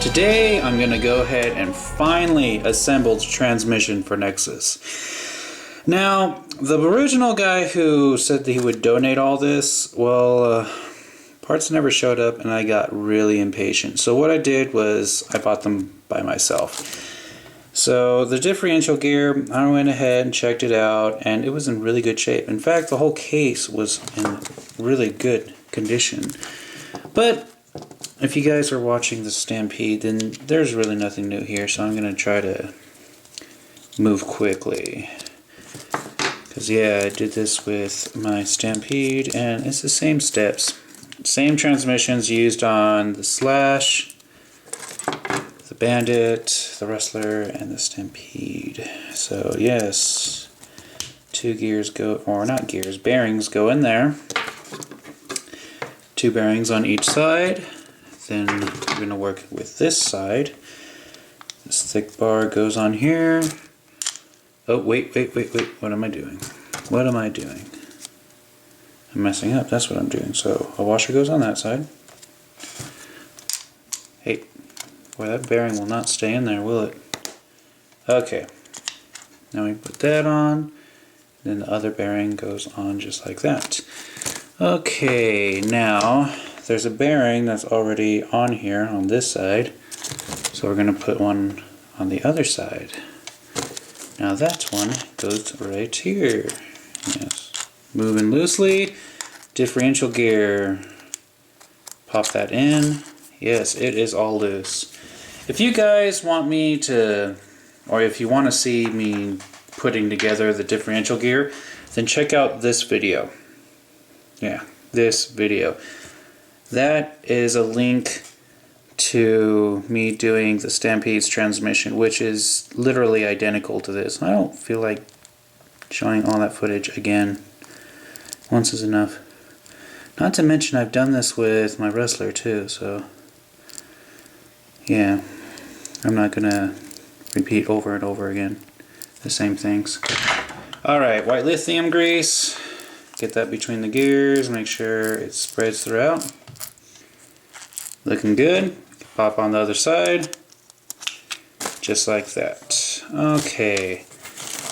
Today I'm going to go ahead and finally assemble the transmission for Nhexus. Now, the original guy who said that he would donate all this, well, parts never showed up and I got really impatient. So what I did was I bought them by myself. So the differential gear, I went ahead and checked it out and it was in really good shape. In fact, the whole case was in really good condition. But if you guys are watching the Stampede, then there's really nothing new here, so I'm going to try to move quickly. Because yeah, I did this with my Stampede and it's the same steps. Same transmissions used on the Slash, the Bandit, the Wrestler, and the Stampede. So yes, 2 gears go, or not gears, bearings go in there. 2 bearings on each side. Then we're going to work with this side. This thick bar goes on here. Oh, wait. What am I doing? What am I doing? I'm messing up. That's what I'm doing. So a washer goes on that side. Hey, boy, that bearing will not stay in there, will it? Okay. Now we put that on. Then the other bearing goes on just like that. Okay, now there's a bearing that's already on here on this side, so we're going to put one on the other side. Now that one goes right here. Yes, moving loosely, differential gear, pop that in. Yes, it is all loose. If you guys want me to, or if you want to see me putting together the differential gear, then check out this video. Yeah, this video. That is a link to me doing the Stampede's transmission, which is literally identical to this. I don't feel like showing all that footage again. Once is enough. Not to mention I've done this with my Wrestler too, so yeah, I'm not gonna repeat over and over again the same things. Alright, white lithium grease. Get that between the gears, make sure it spreads throughout. Looking good. Pop on the other side. Just like that. Okay.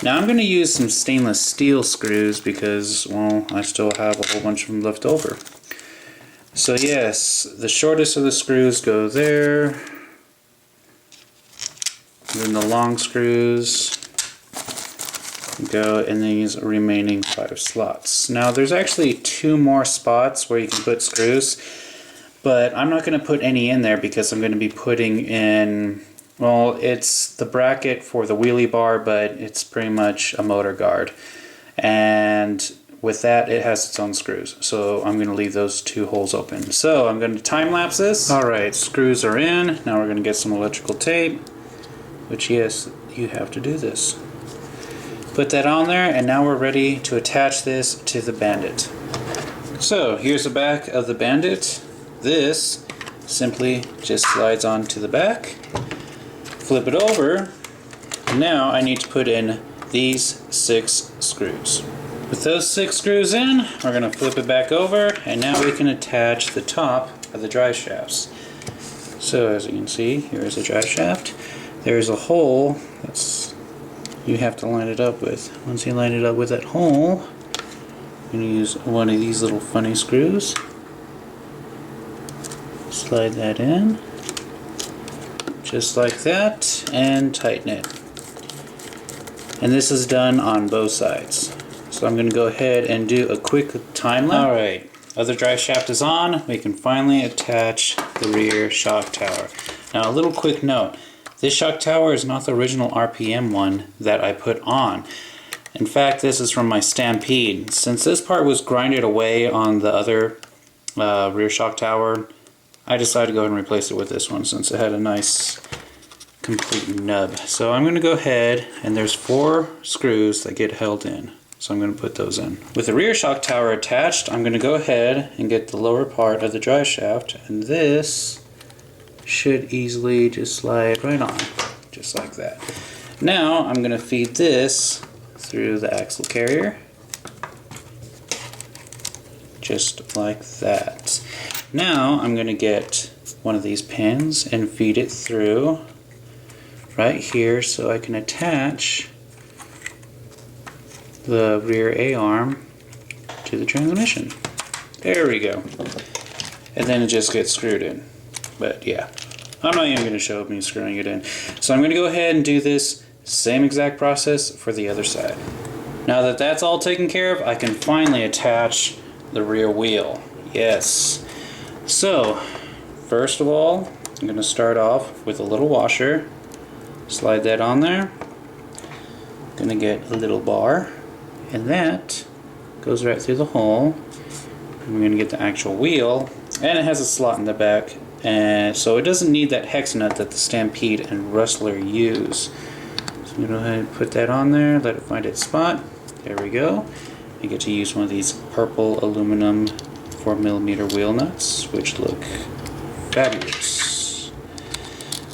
Now I'm going to use some stainless steel screws because, well, I still have a whole bunch of them left over. So yes, the shortest of the screws go there. And then the long screws go in these remaining 5 slots. Now there's actually 2 more spots where you can put screws, but I'm not going to put any in there because I'm going to be putting in, well, it's the bracket for the wheelie bar, but it's pretty much a motor guard. And with that, it has its own screws. So I'm going to leave those 2 holes open. So I'm going to time lapse this. Alright, screws are in. Now we're going to get some electrical tape, which yes, you have to do this. Put that on there, and now we're ready to attach this to the Bandit. So here's the back of the Bandit. This simply just slides onto the back. Flip it over. And now I need to put in these 6 screws. With those 6 screws in, we're going to flip it back over, and now we can attach the top of the drive shafts. So as you can see, here's the drive shaft. There's a hole that's you have to line it up with. Once you line it up with that hole, you're going to use one of these little funny screws. Slide that in, just like that, and tighten it. And this is done on both sides. So I'm going to go ahead and do a quick time lapse. Alright, other drive shaft is on. We can finally attach the rear shock tower. Now a little quick note. This shock tower is not the original RPM one that I put on. In fact, this is from my Stampede. Since this part was grinded away on the other rear shock tower, I decided to go ahead and replace it with this one since it had a nice complete nub. So I'm going to go ahead, and there's 4 screws that get held in. So I'm going to put those in. With the rear shock tower attached, I'm going to go ahead and get the lower part of the drive shaft, and this should easily just slide right on, just like that. Now I'm going to feed this through the axle carrier, just like that. Now I'm going to get one of these pins and feed it through right here so I can attach the rear A-arm to the transmission. There we go. And then it just gets screwed in. But yeah, I'm not even going to show me screwing it in. So I'm going to go ahead and do this same exact process for the other side. Now that that's all taken care of, I can finally attach the rear wheel. Yes. So, first of all, I'm going to start off with a little washer. Slide that on there. I'm going to get a little bar, and that goes right through the hole. I'm going to get the actual wheel, and it has a slot in the back, and so it doesn't need that hex nut that the Stampede and Rustler use. So I'm going to go ahead and put that on there, let it find its spot. There we go. I get to use one of these purple aluminum 4mm wheel nuts, which look fabulous.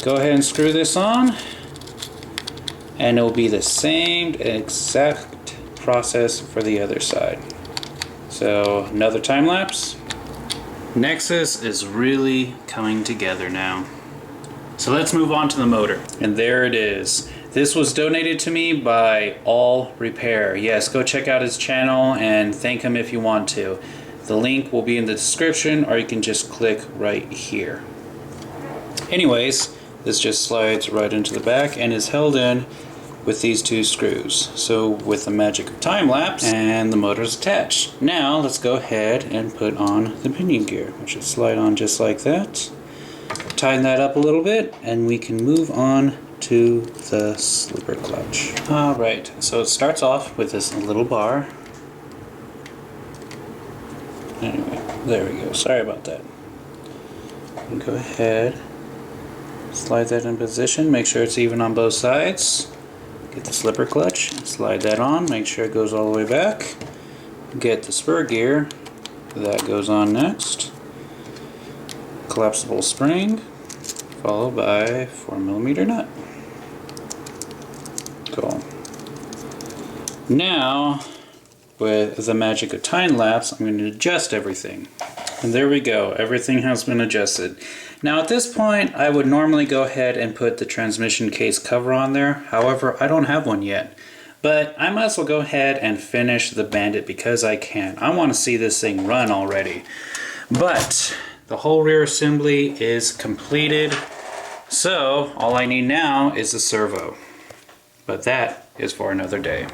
Go ahead and screw this on, and it will be the same exact process for the other side. So another time lapse. Nhexus is really coming together now. So let's move on to the motor. And there it is. This was donated to me by AllRepair. Yes, go check out his channel and thank him if you want to. The link will be in the description, or you can just click right here. Anyways, this just slides right into the back and is held in with these two screws. So with the magic of time lapse, and the motor's attached. Now let's go ahead and put on the pinion gear, which should slide on just like that. Tighten that up a little bit and we can move on to the slipper clutch. Alright, so it starts off with this little bar. Anyway, there we go. Sorry about that. Go ahead, slide that in position, make sure it's even on both sides. Get the slipper clutch, slide that on, make sure it goes all the way back. Get the spur gear, that goes on next. Collapsible spring, followed by 4mm nut. Cool. Now, with the magic of time lapse, I'm going to adjust everything. And there we go, everything has been adjusted. Now at this point, I would normally go ahead and put the transmission case cover on there. However, I don't have one yet. But I might as well go ahead and finish the Bandit because I can. I want to see this thing run already. But the whole rear assembly is completed. So all I need now is a servo. But that is for another day.